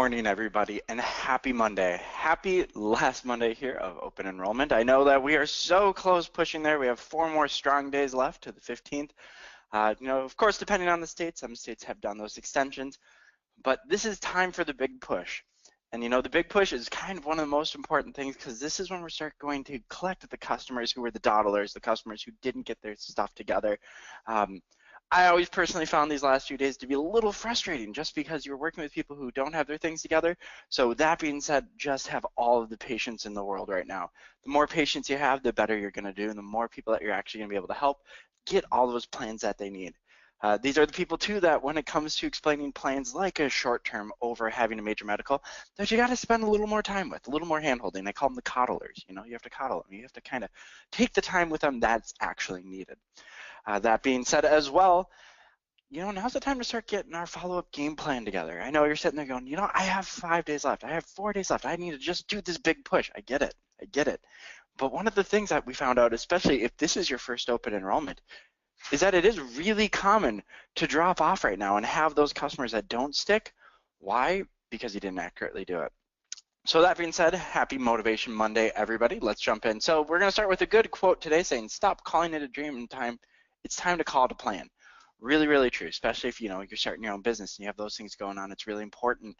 morning, everybody, and happy Monday. Happy last Monday here of open enrollment. I know that we are so close pushing there. We have 4 more strong days left to the 15th. Of course, depending on the state, some states have done those extensions, but this is time for the big push. And the big push is kind of one of the most important things because this is when we start going to collect the customers who were the dawdlers, the customers who didn't get their stuff together. I always personally found these last few days to be a little frustrating just because you're working with people who don't have their things together. So that being said, just have all of the patience in the world right now. The more patience you have, the better you're going to do, and the more people that you're actually going to be able to help get all those plans that they need. These are the people too that when it comes to explaining plans like a short term over having a major medical, that you got to spend a little more time with, a little more handholding. I call them the coddlers. You have to coddle them. You have to kind of take the time with them that's actually needed. That being said as well, now's the time to start getting our follow-up game plan together. I know you're sitting there going, I have 5 days left. I have 4 days left. I need to just do this big push. I get it. I get it. But one of the things that we found out, especially if this is your first open enrollment, is that it is really common to drop off right now and have those customers that don't stick. Why? Because you didn't accurately do it. So that being said, happy Motivation Monday, everybody. Let's jump in. So we're going to start with a good quote today saying, stop calling it a dream in time. It's time to call it a plan. Really, really true, especially if you're starting your own business and you have those things going on. It's really important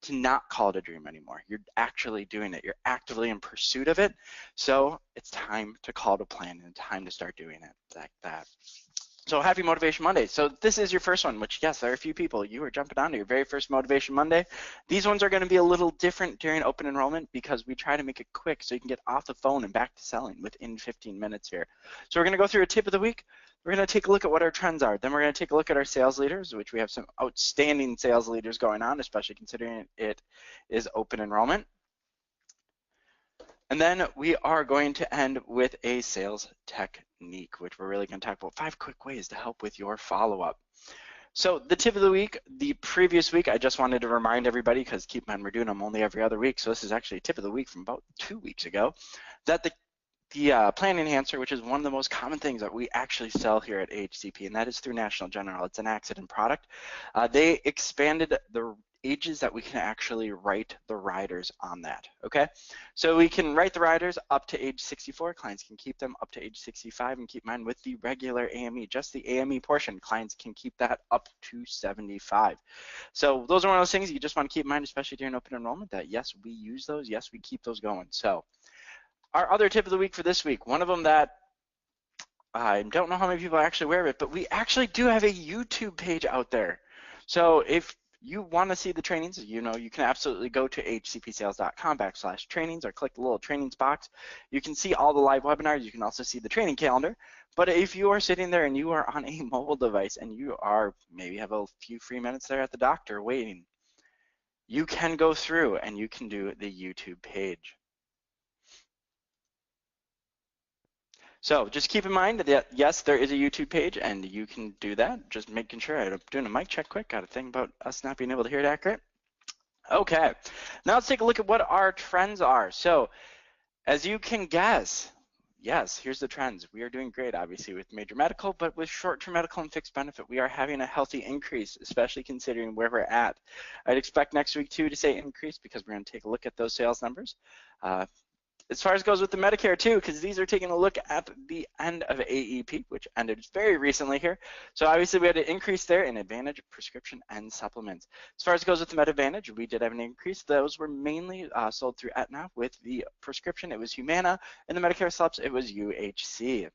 to not call it a dream anymore. You're actually doing it. You're actively in pursuit of it. So it's time to call it a plan and time to start doing it like that. So happy Motivation Monday. So this is your first one, which yes, there are a few people. You are jumping on to your very first Motivation Monday. These ones are going to be a little different during open enrollment because we try to make it quick so you can get off the phone and back to selling within 15 minutes here. So we're going to go through a tip of the week. We're going to take a look at what our trends are. Then we're going to take a look at our sales leaders, which we have some outstanding sales leaders going on, especially considering it is open enrollment. And then we are going to end with a sales technique, which we're really going to talk about 5 quick ways to help with your follow-up. So the tip of the week, the previous week, I just wanted to remind everybody, because keep in mind we're doing them only every other week, so this is actually a tip of the week from about 2 weeks ago, that the plan enhancer, which is one of the most common things that we actually sell here at AHCP, and that is through National General. It's an accident product. They expanded the ages that we can actually write the riders on that, okay? So we can write the riders up to age 64. Clients can keep them up to age 65, and keep in mind with the regular AME, just the AME portion, clients can keep that up to 75. So those are one of those things you just want to keep in mind, especially during open enrollment, that yes, we use those, yes, we keep those going. So our other tip of the week for this week, one of them that I don't know how many people are actually aware of it, but we actually do have a YouTube page out there. So if you want to see the trainings, you can absolutely go to ahcpsales.com/trainings or click the little trainings box. You can see all the live webinars. You can also see the training calendar. But if you are sitting there and you are on a mobile device and you are maybe have a few free minutes there at the doctor waiting, you can go through and you can do the YouTube page. So just keep in mind that yes, there is a YouTube page and you can do that. Just making sure I'm doing a mic check quick. Got a thing about us not being able to hear it accurate. Okay, now let's take a look at what our trends are. So as you can guess, yes, here's the trends. We are doing great, obviously, with major medical, but with short-term medical and fixed benefit, we are having a healthy increase, especially considering where we're at. I'd expect next week too to say increase because we're going to take a look at those sales numbers. As far as goes with the Medicare too, because these are taking a look at the end of AEP, which ended very recently here. So obviously we had an increase there in Advantage, prescription, and supplements. As far as goes with the Med Advantage, we did have an increase. Those were mainly sold through Aetna. With the prescription, it was Humana, and the Medicare subs, it was UHC.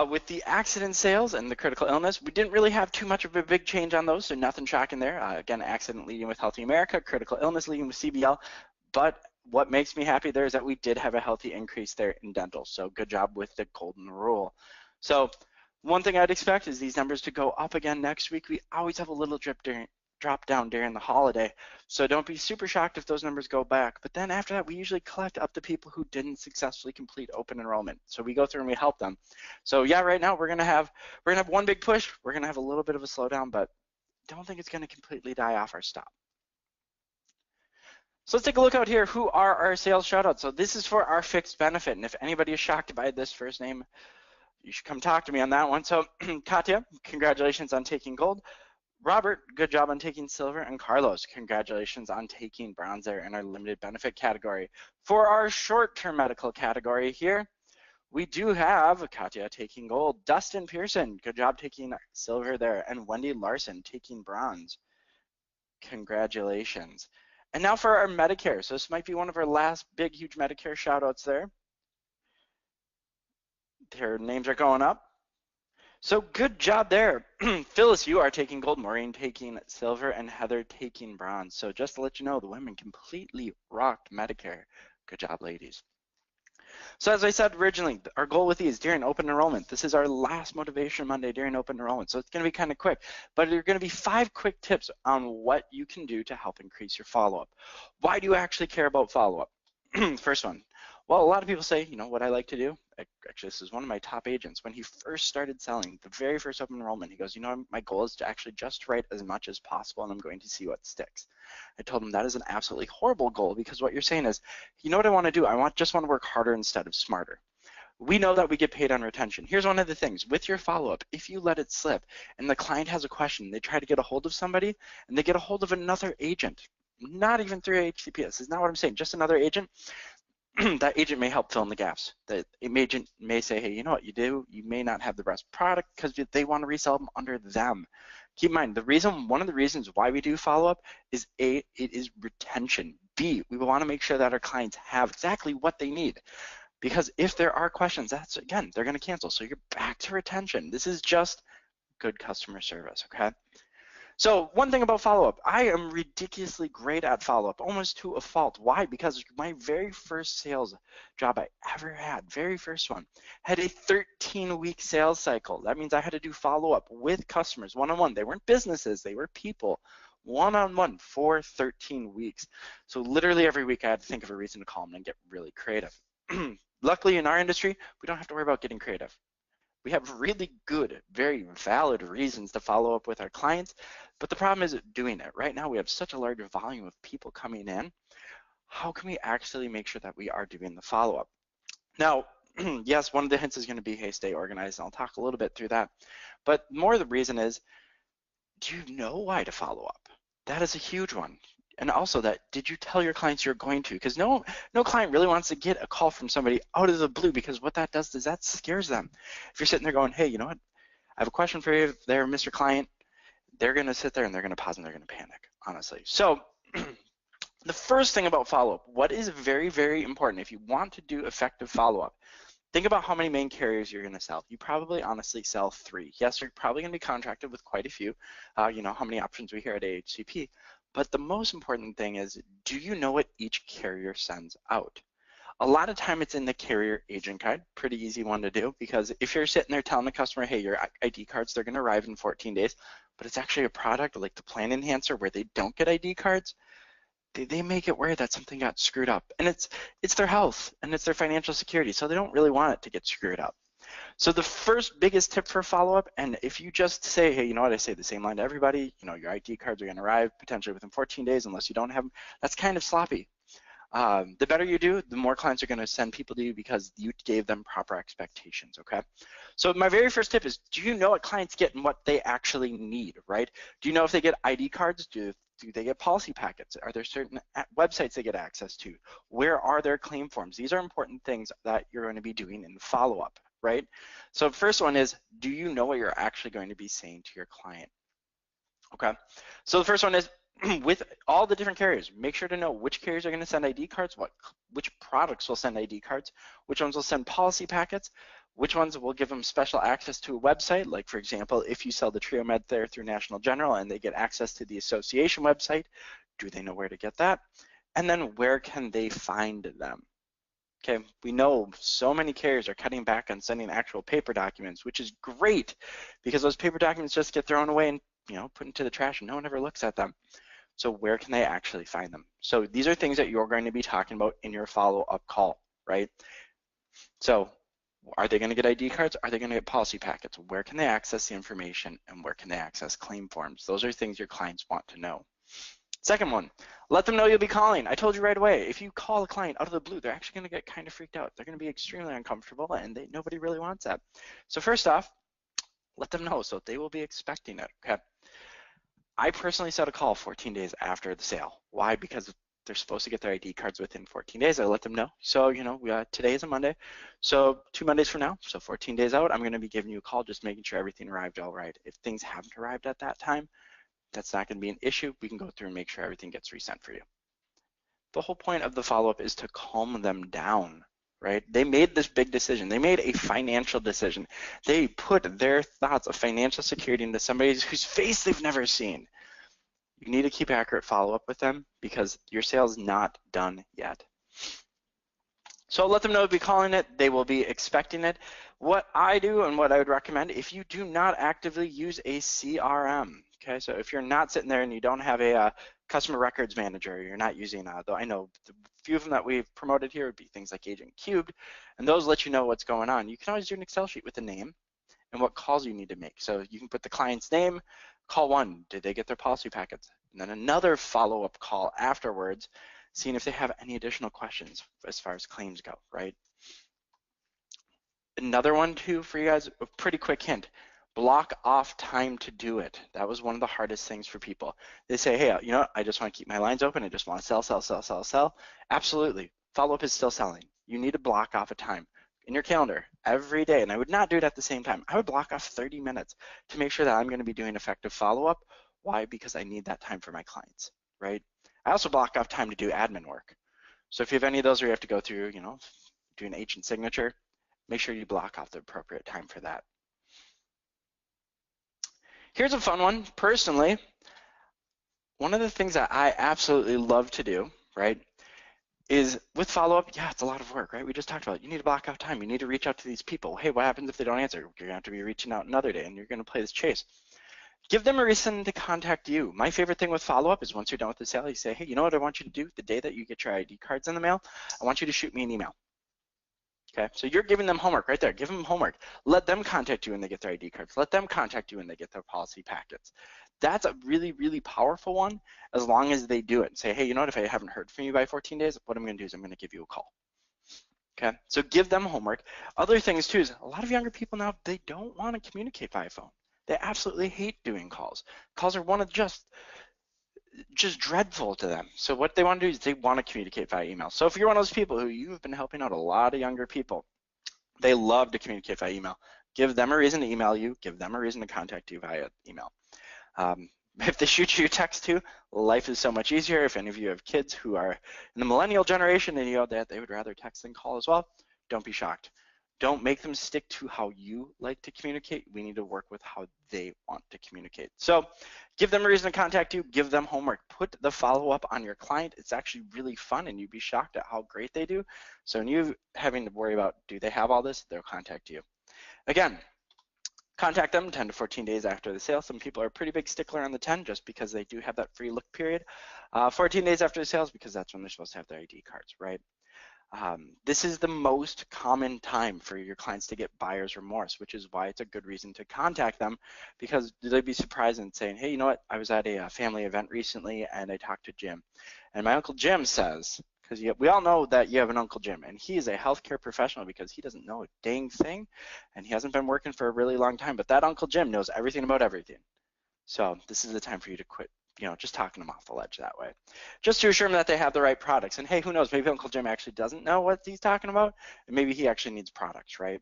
With the accident sales and the critical illness, we didn't really have too much of a big change on those, so nothing shocking there. Again, accident leading with Healthy America, critical illness leading with CBL. But what makes me happy there is that we did have a healthy increase there in dental. So good job with the golden rule. So one thing I'd expect is these numbers to go up again next week. We always have a little drop down during the holiday. So don't be super shocked if those numbers go back. But then after that, we usually collect up the people who didn't successfully complete open enrollment. So we go through and we help them. So yeah, right now we're gonna have one big push. We're gonna have a little bit of a slowdown, but don't think it's gonna completely die off or stop. So let's take a look out here. Who are our sales shoutouts? So this is for our fixed benefit. And if anybody is shocked by this first name, you should come talk to me on that one. So Katya, congratulations on taking gold. Robert, good job on taking silver, and Carlos, congratulations on taking bronze there in our limited benefit category. For our short-term medical category here, we do have Katya taking gold, Dustin Pearson, good job taking silver there, and Wendy Larson taking bronze. Congratulations. And now for our Medicare. So this might be one of our last big, huge Medicare shout outs there. Their names are going up. So good job there. Phyllis, you are taking gold, Maureen taking silver, and Heather taking bronze. So just to let you know, the women completely rocked Medicare. Good job, ladies. So as I said originally, our goal with these during open enrollment, this is our last Motivation Monday during open enrollment. So it's going to be kind of quick, but there are going to be 5 quick tips on what you can do to help increase your follow-up. Why do you actually care about follow-up? First one, well, a lot of people say, you know, what I like to do, actually this is one of my top agents, when he first started selling, the very first open enrollment, he goes, you know, my goal is to actually just write as much as possible and I'm going to see what sticks. I told him that is an absolutely horrible goal because what you're saying is, you know what I want to do? I just want to work harder instead of smarter. We know that we get paid on retention. Here's one of the things, with your follow-up, if you let it slip and the client has a question, they try to get a hold of somebody and they get a hold of another agent, not even through AHCP, this is not what I'm saying, just another agent, that agent may help fill in the gaps. That agent may say, hey, you know what you do? You may not have the best product because they want to resell them under them. Keep in mind, one of the reasons why we do follow-up is A, it is retention. B, we want to make sure that our clients have exactly what they need. Because if there are questions, that's, again, they're going to cancel. So you're back to retention. This is just good customer service, okay? So one thing about follow-up, I am ridiculously great at follow-up, almost to a fault. Why? Because my very first sales job I ever had, very first one, had a 13-week sales cycle. That means I had to do follow-up with customers, one-on-one. They weren't businesses, they were people, one-on-one for 13 weeks. So literally every week I had to think of a reason to call them and get really creative. Luckily in our industry, we don't have to worry about getting creative. We have really good, very valid reasons to follow up with our clients, but the problem is doing it. Right now, we have such a large volume of people coming in. How can we actually make sure that we are doing the follow-up? Now, yes, one of the hints is going to be, hey, stay organized, and I'll talk a little bit through that. But more the reason is, do you know why to follow up? That is a huge one. And also that, did you tell your clients you're going to? Because no client really wants to get a call from somebody out of the blue, because what that does is that scares them. If you're sitting there going, hey, you know what? I have a question for you there, Mr. Client. They're going to sit there and they're going to pause and they're going to panic, honestly. So the first thing about follow-up, what is very, very important if you want to do effective follow-up, think about how many main carriers you're going to sell. You probably honestly sell 3. Yes, you're probably going to be contracted with quite a few. You know how many options we hear at AHCP. But the most important thing is, do you know what each carrier sends out? A lot of time it's in the carrier agent guide, pretty easy one to do, because if you're sitting there telling the customer, hey, your ID cards, they're going to arrive in 14 days, but it's actually a product like the Plan Enhancer where they don't get ID cards, they make it where that something got screwed up. And it's their health and it's their financial security, so they don't really want it to get screwed up. So the first biggest tip for follow-up, and if you just say, hey, you know what, I say the same line to everybody, you know, your ID cards are going to arrive potentially within 14 days unless you don't have them, that's kind of sloppy. The better you do, the more clients are going to send people to you because you gave them proper expectations, okay? So my very first tip is, do you know what clients get and what they actually need, right? Do you know if they get ID cards? Do they get policy packets? Are there certain websites they get access to? Where are their claim forms? These are important things that you're going to be doing in follow-up, right? So first one is, do you know what you're actually going to be saying to your client? Okay, so the first one is, with all the different carriers, make sure to know which carriers are going to send ID cards, which products will send ID cards, which ones will send policy packets, which ones will give them special access to a website. Like, for example, if you sell the TrioMed there through National General and they get access to the association website, do they know where to get that? And then where can they find them? Okay, we know so many carriers are cutting back on sending actual paper documents, which is great because those paper documents just get thrown away and, you know, put into the trash and no one ever looks at them. So where can they actually find them? So these are things that you're going to be talking about in your follow-up call, right? So are they going to get ID cards? Are they going to get policy packets? Where can they access the information and where can they access claim forms? Those are things your clients want to know. Second one, let them know you'll be calling. I told you right away, if you call a client out of the blue, they're actually going to get kind of freaked out. They're going to be extremely uncomfortable and nobody really wants that. So first off, let them know so they will be expecting it, okay? I personally set a call 14 days after the sale. Why? Because they're supposed to get their ID cards within 14 days. I let them know. So, today is a Monday. So 2 Mondays from now, so 14 days out, I'm going to be giving you a call, just making sure everything arrived all right. If things haven't arrived at that time, that's not going to be an issue. We can go through and make sure everything gets resent for you. The whole point of the follow-up is to calm them down, right? They made this big decision. They made a financial decision. They put their thoughts of financial security into somebody whose face they've never seen. You need to keep accurate follow-up with them because your sale is not done yet. So let them know to be calling it. They will be expecting it. What I do and what I would recommend, if you do not actively use a CRM, okay, so if you're not sitting there and you don't have a customer records manager, you're not using, though I know the few of them that we've promoted here would be things like Agent Cubed, and those let you know what's going on. You can always do an Excel sheet with a name and what calls you need to make. So you can put the client's name, call 1, did they get their policy packets? And then another follow-up call afterwards, seeing if they have any additional questions as far as claims go, right? Another one too for you guys, a pretty quick hint, block off time to do it. That was one of the hardest things for people. They say, hey, I just want to keep my lines open. I just want to sell, sell, sell, sell, sell. Absolutely, follow-up is still selling. You need to block off a time in your calendar every day, and I would not do it at the same time. I would block off 30 minutes to make sure that I'm going to be doing effective follow-up. Why? Because I need that time for my clients, right? I also block off time to do admin work. So if you have any of those where you have to go through, do an agent signature, make sure you block off the appropriate time for that. Here's a fun one. Personally, one of the things that I absolutely love to do, right, is with follow-up, yeah, it's a lot of work, right? We just talked about it. You need to block off time. You need to reach out to these people. Hey, what happens if they don't answer? You're going to have to be reaching out another day, and you're going to play this chase. Give them a reason to contact you. My favorite thing with follow-up is once you're done with the sale, you say, hey, you know what I want you to do? The day that you get your ID cards in the mail, I want you to shoot me an email. Okay, so you're giving them homework right there. Give them homework. Let them contact you when they get their ID cards. Let them contact you when they get their policy packets. That's a really, really powerful one as long as they do it. Say, hey, you know what? If I haven't heard from you by 14 days, what I'm going to do is I'm going to give you a call. Okay, so give them homework. Other things too is a lot of younger people now, they don't want to communicate via phone. They absolutely hate doing calls. Calls are one of just dreadful to them. So what they want to do is they want to communicate via email. So if you're one of those people who you've been helping out a lot of younger people, they love to communicate via email. Give them a reason to email you. Give them a reason to contact you via email. If they shoot you a text too, life is so much easier. If any of you have kids who are in the millennial generation and you know that they would rather text than call as well, don't be shocked. Don't make them stick to how you like to communicate. We need to work with how they want to communicate. So give them a reason to contact you. Give them homework. Put the follow-up on your client. It's actually really fun, and you'd be shocked at how great they do. So when you're having to worry about, do they have all this? They'll contact you. Again, contact them 10 to 14 days after the sale. Some people are a pretty big stickler on the 10 just because they do have that free look period. 14 days after the sales because that's when they're supposed to have their ID cards, right? This is the most common time for your clients to get buyer's remorse, which is why it's a good reason to contact them, because they'd be surprised in saying, hey, you know what, I was at a family event recently and I talked to Jim. And my Uncle Jim says, because we all know that you have an Uncle Jim, and he is a healthcare professional because he doesn't know a dang thing, and he hasn't been working for a really long time, but that Uncle Jim knows everything about everything. So this is the time for you to quit, just talking them off the ledge that way. Just to assure them that they have the right products. And hey, who knows, maybe Uncle Jim actually doesn't know what he's talking about, and maybe he actually needs products, right?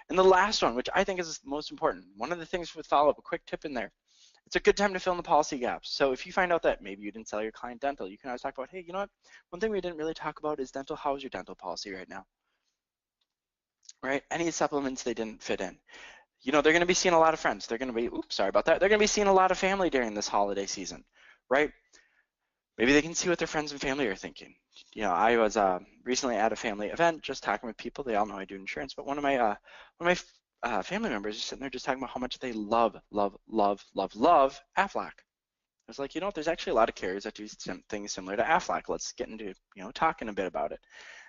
And the last one, which I think is the most important, one of the things with follow-up, a quick tip in there, it's a good time to fill in the policy gaps. So if you find out that maybe you didn't sell your client dental, you can always talk about, hey, you know what, one thing we didn't really talk about is dental. How is your dental policy right now? Right? Any supplements they didn't fit in. They're going to be seeing a lot of friends. They're going to be, oops, sorry about that. They're going to be seeing a lot of family during this holiday season, right? Maybe they can see what their friends and family are thinking. I was recently at a family event just talking with people. They all know I do insurance, but one of my family members is sitting there just talking about how much they love Aflac. I was like, there's actually a lot of carriers that do things similar to Aflac. Let's get into, talking a bit about it.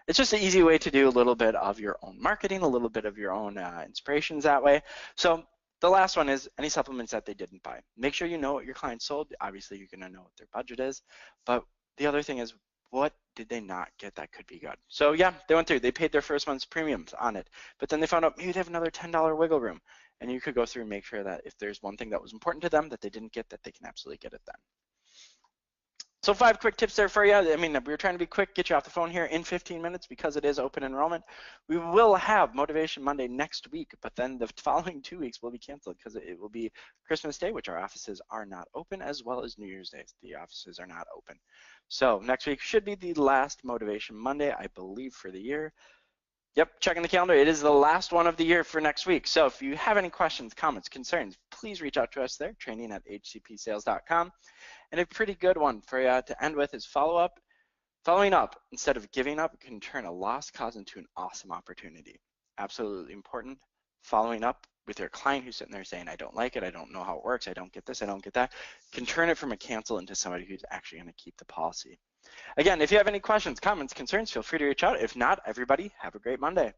It's just an easy way to do a little bit of your own marketing, a little bit of your own inspirations that way. So the last one is any supplements that they didn't buy. Make sure you know what your client sold. Obviously, you're going to know what their budget is. But the other thing is, what did they not get that could be good. So yeah, they went through, they paid their first month's premiums on it, but then they found out maybe they have another $10 wiggle room, and you could go through and make sure that if there's one thing that was important to them that they didn't get, that they can absolutely get it then. So 5 quick tips there for you. I mean, we were trying to be quick, get you off the phone here in 15 minutes because it is open enrollment. We will have Motivation Monday next week, but then the following 2 weeks will be canceled because it will be Christmas Day, which our offices are not open, as well as New Year's Day. The offices are not open. So next week should be the last Motivation Monday, I believe, for the year. Yep, checking the calendar. It is the last one of the year for next week. So if you have any questions, comments, concerns, please reach out to us there, training@ahcpsales.com. And a pretty good one for you to end with is following up instead of giving up can turn a lost cause into an awesome opportunity. Absolutely important. Following up with your client who's sitting there saying, I don't like it, I don't know how it works, I don't get this, I don't get that, can turn it from a cancel into somebody who's actually going to keep the policy. Again, if you have any questions, comments, concerns, feel free to reach out. If not, everybody, have a great Monday.